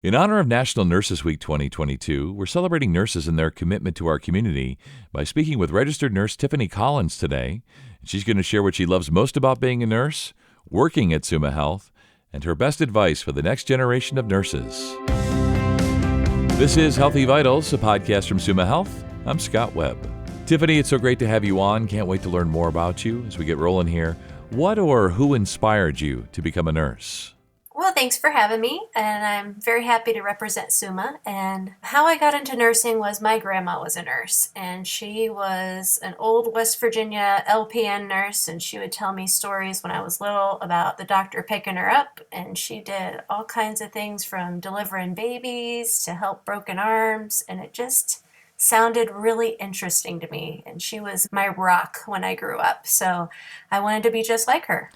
In honor of National Nurses Week 2022, we're celebrating nurses and their commitment to our community by speaking with registered nurse Tiffany Collins today. She's going to share what she loves most about being a nurse, working at Summa Health, and her best advice for the next generation of nurses. This is Healthy Vitals, a podcast from Summa Health. I'm Scott Webb. Tiffany, it's so great to have you on. Can't wait to learn more about you as we get rolling here. What or who inspired you to become a nurse? Well, thanks for having me, and I'm very happy to represent Summa. And how I got into nursing was my grandma was a nurse, and she was an old West Virginia LPN nurse, and she would tell me stories when I was little about the doctor picking her up, and she did all kinds of things from delivering babies to help broken arms, and it just sounded really interesting to me, and she was my rock when I grew up, so I wanted to be just like her.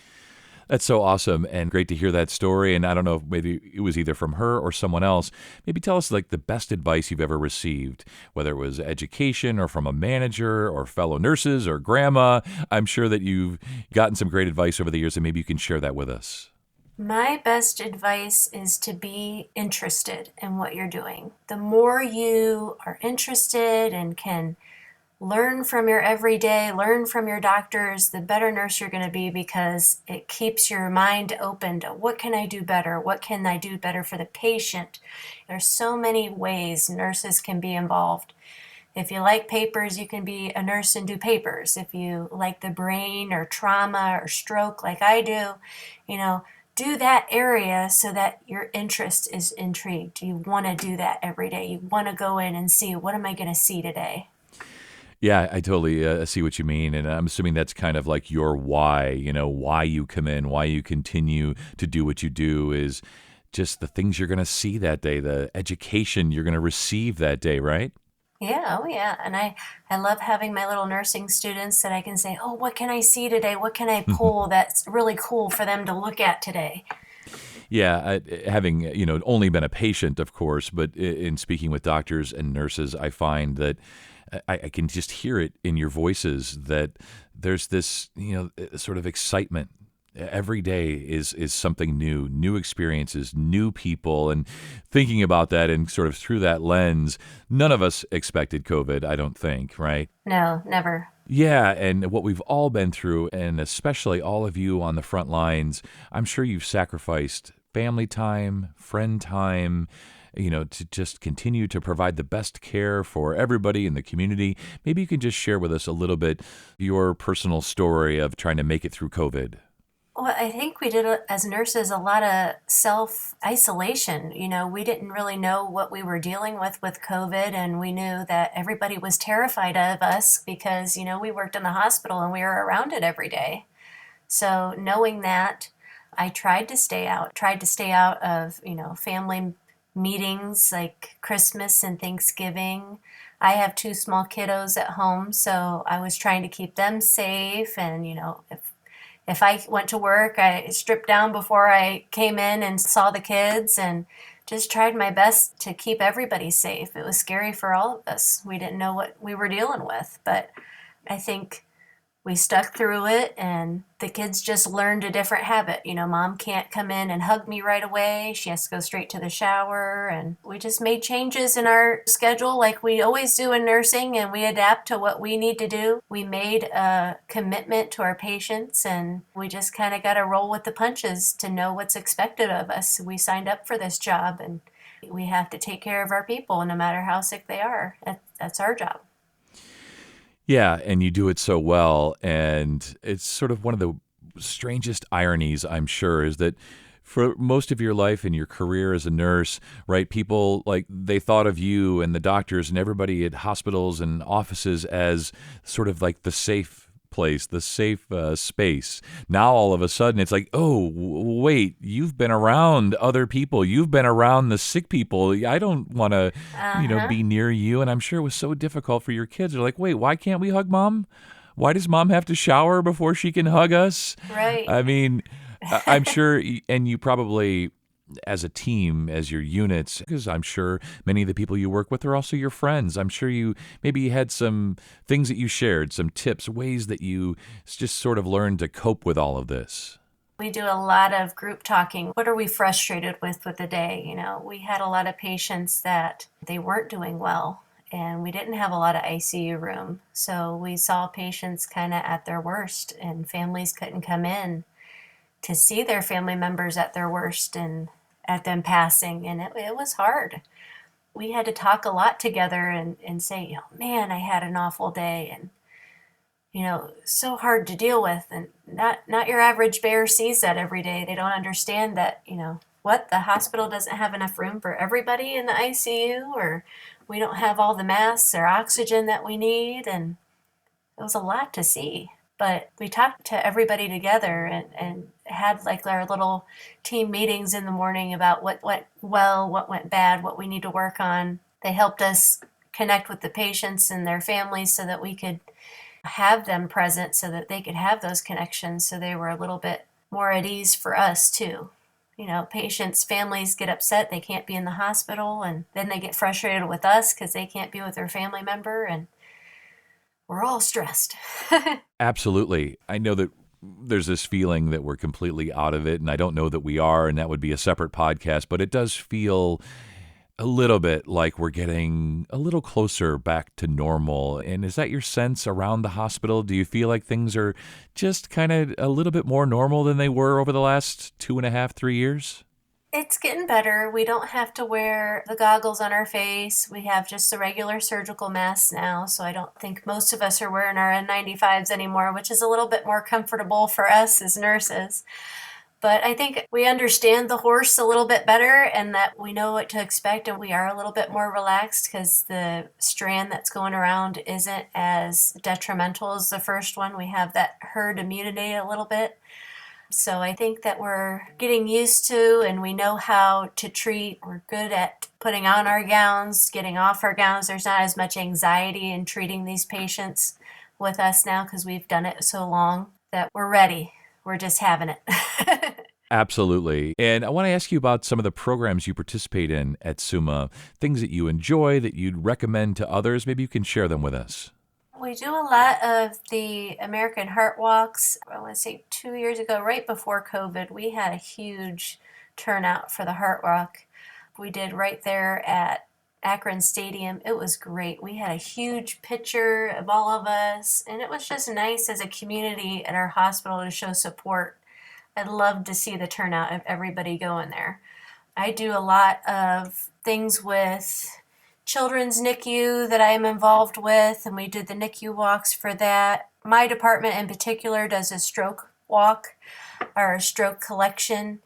That's so awesome and great to hear that story. And I don't know if maybe it was either from her or someone else. Maybe tell us like the best advice you've ever received, whether it was education or from a manager or fellow nurses or grandma. I'm sure that you've gotten some great advice over the years, and maybe you can share that with us. My best advice is to be interested in what you're doing. The more you are interested and can learn from your everyday, learn from your doctors, the better nurse you're going to be, because it keeps your mind open to what can I do better? What can I do better for the patient? There's so many ways nurses can be involved. If you like papers, you can be a nurse and do papers. If you like the brain or trauma or stroke like I do, do that area so that your interest is intrigued. You want to do that every day. You want to go in and see, what am I going to see today? Yeah, I totally see what you mean. And I'm assuming that's kind of like your why, why you come in, why you continue to do what you do is just the things you're going to see that day, the education you're going to receive that day, right? Yeah, oh yeah. And I love having my little nursing students that I can say, oh, what can I see today? What can I pull that's really cool for them to look at today? Yeah, having only been a patient, of course, but in speaking with doctors and nurses, I find that I can just hear it in your voices that there's this sort of excitement. Every day is something new, new experiences, new people, and thinking about that and sort of through that lens, none of us expected COVID, I don't think, right? No, never. Yeah, and what we've all been through, and especially all of you on the front lines, I'm sure you've sacrificed family time, friend time, to just continue to provide the best care for everybody in the community. Maybe you can just share with us a little bit your personal story of trying to make it through COVID. Well, I think we did, as nurses, a lot of self-isolation. We didn't really know what we were dealing with COVID, and we knew that everybody was terrified of us because, we worked in the hospital and we were around it every day. So knowing that, I tried to stay out of, family meetings like Christmas and Thanksgiving. I have two small kiddos at home, so I was trying to keep them safe. And, if I went to work, I stripped down before I came in and saw the kids and just tried my best to keep everybody safe. It was scary for all of us. We didn't know what we were dealing with, but I think we stuck through it, and the kids just learned a different habit. Mom can't come in and hug me right away. She has to go straight to the shower, and we just made changes in our schedule like we always do in nursing, and we adapt to what we need to do. We made a commitment to our patients, and we just kind of got to roll with the punches to know what's expected of us. We signed up for this job, and we have to take care of our people no matter how sick they are. That's our job. Yeah, and you do it so well. And it's sort of one of the strangest ironies, I'm sure, is that for most of your life and your career as a nurse, right, people like they thought of you and the doctors and everybody at hospitals and offices as sort of like the safe place, the safe space. Now all of a sudden it's like, oh, wait, you've been around other people. You've been around the sick people. I don't want to, be near you. And I'm sure it was so difficult for your kids. They're like, wait, why can't we hug mom? Why does mom have to shower before she can hug us? Right. I mean, I'm sure, and you probably as a team, as your units, because I'm sure many of the people you work with are also your friends. I'm sure you maybe had some things that you shared, some tips, ways that you just sort of learned to cope with all of this. We do a lot of group talking. What are we frustrated with the day? We had a lot of patients that they weren't doing well and we didn't have a lot of ICU room. So we saw patients kind of at their worst and families couldn't come in to see their family members at their worst and at them passing. And it was hard. We had to talk a lot together and say, man, I had an awful day. And so hard to deal with, and not your average bear sees that every day. They don't understand that, what, the hospital doesn't have enough room for everybody in the ICU, or we don't have all the masks or oxygen that we need, and it was a lot to see. But we talked to everybody together and had like our little team meetings in the morning about what went well, what went bad, what we need to work on. They helped us connect with the patients and their families so that we could have them present so that they could have those connections, so they were a little bit more at ease for us too. Patients' families get upset they can't be in the hospital, and then they get frustrated with us because they can't be with their family member, and we're all stressed. Absolutely. I know that there's this feeling that we're completely out of it, and I don't know that we are, and that would be a separate podcast, but it does feel a little bit like we're getting a little closer back to normal. And is that your sense around the hospital? Do you feel like things are just kind of a little bit more normal than they were over the last 2.5, 3 years? It's getting better. We don't have to wear the goggles on our face. We have just the regular surgical masks now, so I don't think most of us are wearing our N95s anymore, which is a little bit more comfortable for us as nurses. But I think we understand the horse a little bit better and that we know what to expect, and we are a little bit more relaxed because the strand that's going around isn't as detrimental as the first one. We have that herd immunity a little bit. So I think that we're getting used to, and we know how to treat. We're good at putting on our gowns, getting off our gowns. There's not as much anxiety in treating these patients with us now because we've done it so long that we're ready. We're just having it. Absolutely. And I want to ask you about some of the programs you participate in at SUMA, things that you enjoy that you'd recommend to others. Maybe you can share them with us. We do a lot of the American Heart Walks. I want to say 2 years ago, right before COVID, we had a huge turnout for the Heart Walk. We did right there at Akron Stadium. It was great. We had a huge picture of all of us, and it was just nice as a community at our hospital to show support. I'd love to see the turnout of everybody going there. I do a lot of things with Children's NICU that I am involved with, and we did the NICU walks for that. My department in particular does a stroke walk, or a stroke collection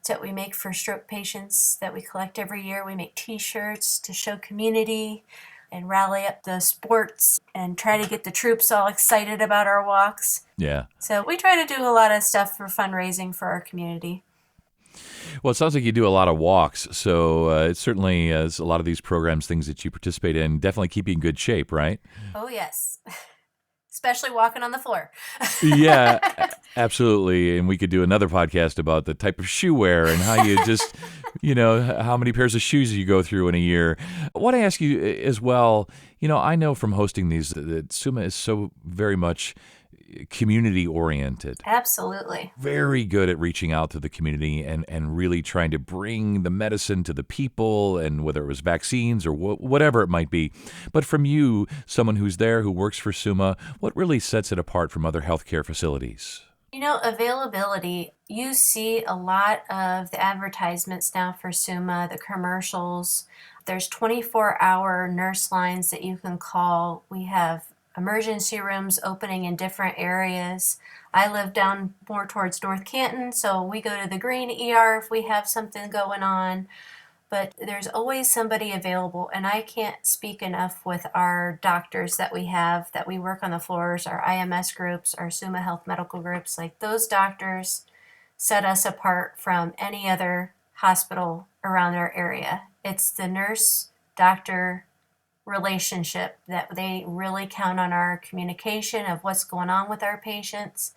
that we make for stroke patients that we collect every year. We make t-shirts to show community and rally up the sports and try to get the troops all excited about our walks. Yeah. So we try to do a lot of stuff for fundraising for our community. Well, it sounds like you do a lot of walks. So it certainly is a lot of these programs, things that you participate in, definitely keep you in good shape, right? Oh, yes. Especially walking on the floor. Yeah, absolutely. And we could do another podcast about the type of shoe wear and how you just, how many pairs of shoes you go through in a year. I want to ask you as well, I know from hosting these that SUMA is so very much community oriented. Absolutely. Very good at reaching out to the community and really trying to bring the medicine to the people, and whether it was vaccines or whatever it might be. But from you, someone who's there, who works for SUMA, what really sets it apart from other healthcare facilities? Availability. You see a lot of the advertisements now for SUMA, the commercials. There's 24-hour nurse lines that you can call. We have emergency rooms opening in different areas. I live down more towards North Canton, so we go to the Green ER if we have something going on. But there's always somebody available, and I can't speak enough with our doctors that we have, that we work on the floors, our IMS groups, our SUMA Health Medical groups. Like, those doctors set us apart from any other hospital around our area. It's the nurse-doctor relationship that they really count on, our communication of what's going on with our patients.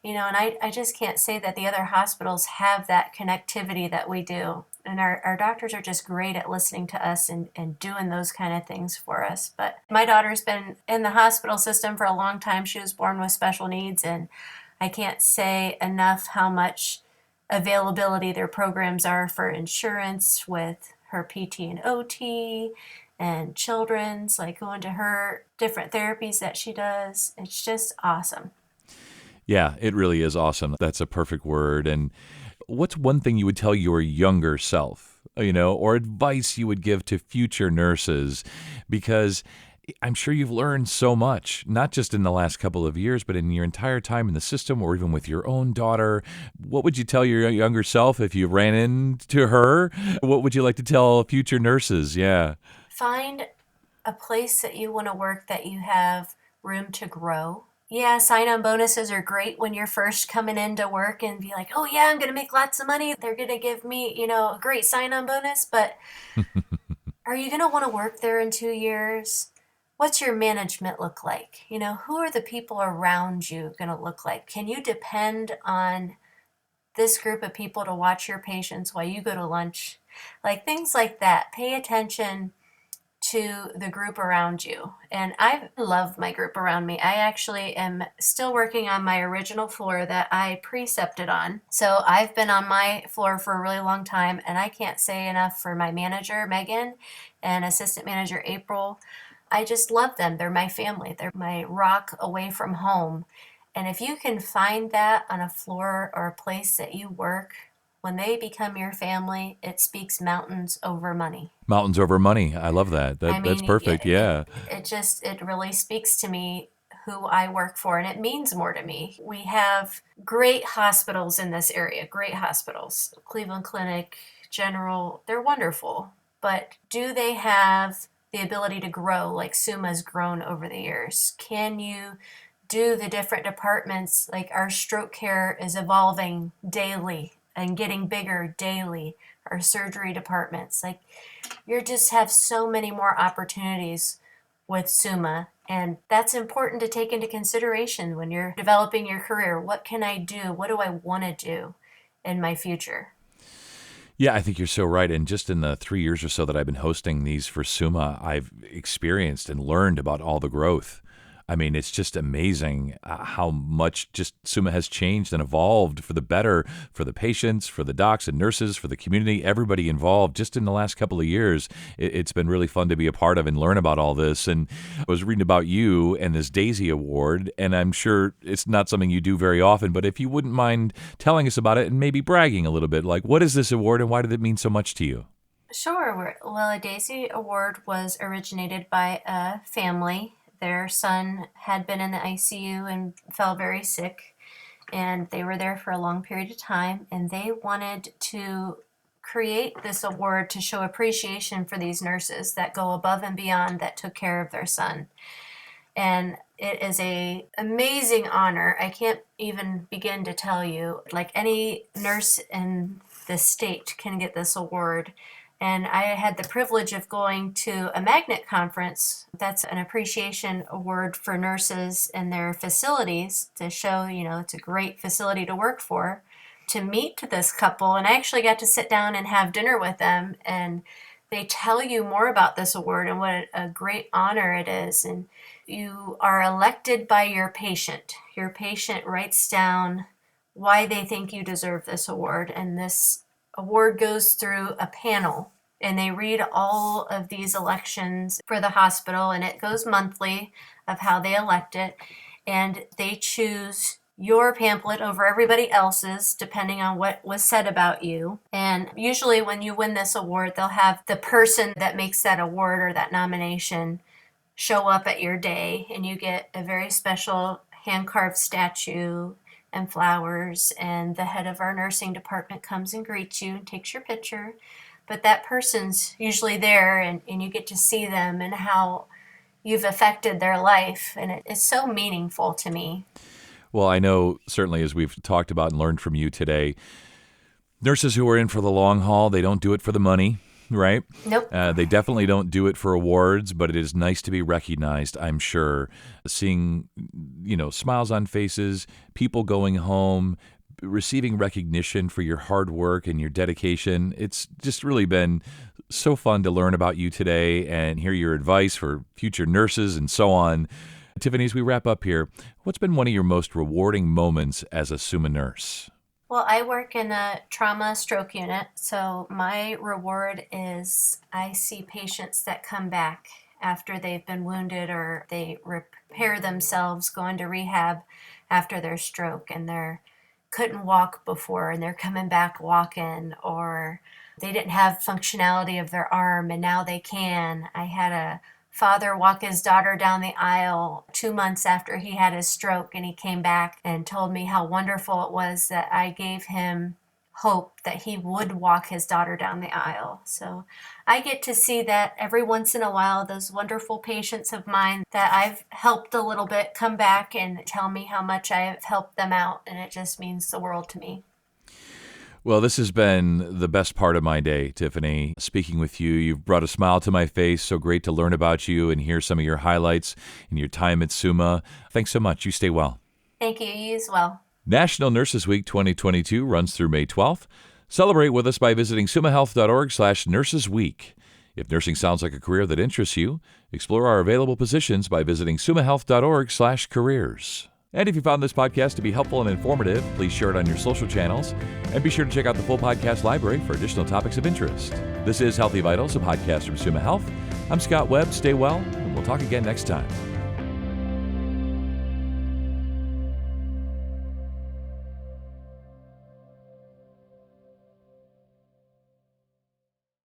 And I just can't say that the other hospitals have that connectivity that we do. And our doctors are just great at listening to us and doing those kind of things for us. But my daughter's been in the hospital system for a long time. She was born with special needs, and I can't say enough how much availability their programs are for insurance with her PT and OT and children's, like going to her different therapies that she does. It's just awesome. Yeah, it really is awesome. That's a perfect word. And what's one thing you would tell your younger self, or advice you would give to future nurses? Because I'm sure you've learned so much, not just in the last couple of years, but in your entire time in the system or even with your own daughter. What would you tell your younger self if you ran into her? What would you like to tell future nurses? Yeah. Find a place that you want to work that you have room to grow. Yeah, sign on bonuses are great when you're first coming into work and be like, oh, yeah, I'm going to make lots of money. They're going to give me, a great sign on bonus. But are you going to want to work there in 2 years? What's your management look like? Who are the people around you going to look like? Can you depend on this group of people to watch your patients while you go to lunch? Like things like that. Pay attention to the group around you. And I love my group around me. I actually am still working on my original floor that I precepted on. So I've been on my floor for a really long time, and I can't say enough for my manager, Megan, and assistant manager, April. I just love them. They're my family. They're my rock away from home. And if you can find that on a floor or a place that you work, when they become your family, it speaks mountains over money. Mountains over money. I love that. I That's mean, perfect. Yeah. it really speaks to me who I work for, and it means more to me. We have great hospitals in this area, great hospitals. Cleveland Clinic, General, they're wonderful. But do they have the ability to grow like Suma's grown over the years? Can you do the different departments? Like our stroke care is evolving daily and getting bigger daily. Our surgery departments, like you just have so many more opportunities with Suma. And that's important to take into consideration when you're developing your career. What can I do? What do I want to do in my future? Yeah, I think you're so right. And just in the 3 years or so that I've been hosting these for Suma, I've experienced and learned about all the growth. I mean, it's just amazing how much just Suma has changed and evolved for the better for the patients, for the docs and nurses, for the community, everybody involved. Just in the last couple of years, it's been really fun to be a part of and learn about all this. And I was reading about you and this Daisy Award, and I'm sure it's not something you do very often, but if you wouldn't mind telling us about it and maybe bragging a little bit, like what is this award and why did it mean so much to you? Sure. Well, a Daisy Award was originated by a family. Their son had been in the ICU and fell very sick, and they were there for a long period of time, and they wanted to create this award to show appreciation for these nurses that go above and beyond that took care of their son. And it is a amazing honor. I can't even begin to tell you. Like any nurse in the state can get this award. And I had the privilege of going to a magnet conference. That's an appreciation award for nurses and their facilities to show, it's a great facility to work for, to meet this couple. And I actually got to sit down and have dinner with them. And they tell you more about this award and what a great honor it is. And you are elected by your patient. Your patient writes down why they think you deserve this award. And this award goes through a panel, and they read all of these elections for the hospital, and it goes monthly of how they elect it, and they choose your pamphlet over everybody else's depending on what was said about you. And usually when you win this award, they'll have the person that makes that award or that nomination show up at your day, and you get a very special hand-carved statue and flowers, and the head of our nursing department comes and greets you and takes your picture. But that person's usually there, and you get to see them and how you've affected their life, and it's so meaningful to me. Well, I know certainly as we've talked about and learned from you today, nurses who are in for the long haul, they don't do it for the money, right? Nope. They definitely don't do it for awards, but it is nice to be recognized, I'm sure. Seeing, smiles on faces, people going home, receiving recognition for your hard work and your dedication. It's just really been so fun to learn about you today and hear your advice for future nurses and so on. Tiffany, as we wrap up here, what's been one of your most rewarding moments as a Summa nurse? Well, I work in a trauma stroke unit, so my reward is I see patients that come back after they've been wounded or they repair themselves, go into rehab after their stroke, and they couldn't walk before and they're coming back walking, or they didn't have functionality of their arm and now they can. I had a father walk his daughter down the aisle 2 months after he had his stroke, and he came back and told me how wonderful it was that I gave him hope that he would walk his daughter down the aisle. So I get to see that every once in a while, those wonderful patients of mine that I've helped a little bit come back and tell me how much I've helped them out, and it just means the world to me. Well, this has been the best part of my day, Tiffany. Speaking with you, you've brought a smile to my face. So great to learn about you and hear some of your highlights in your time at Summa. Thanks so much. You stay well. Thank you. You as well. National Nurses Week 2022 runs through May 12th. Celebrate with us by visiting summahealth.org/nursesweek. If nursing sounds like a career that interests you, explore our available positions by visiting summahealth.org/careers. And if you found this podcast to be helpful and informative, please share it on your social channels. And be sure to check out the full podcast library for additional topics of interest. This is Healthy Vitals, a podcast from Summa Health. I'm Scott Webb. Stay well, and we'll talk again next time.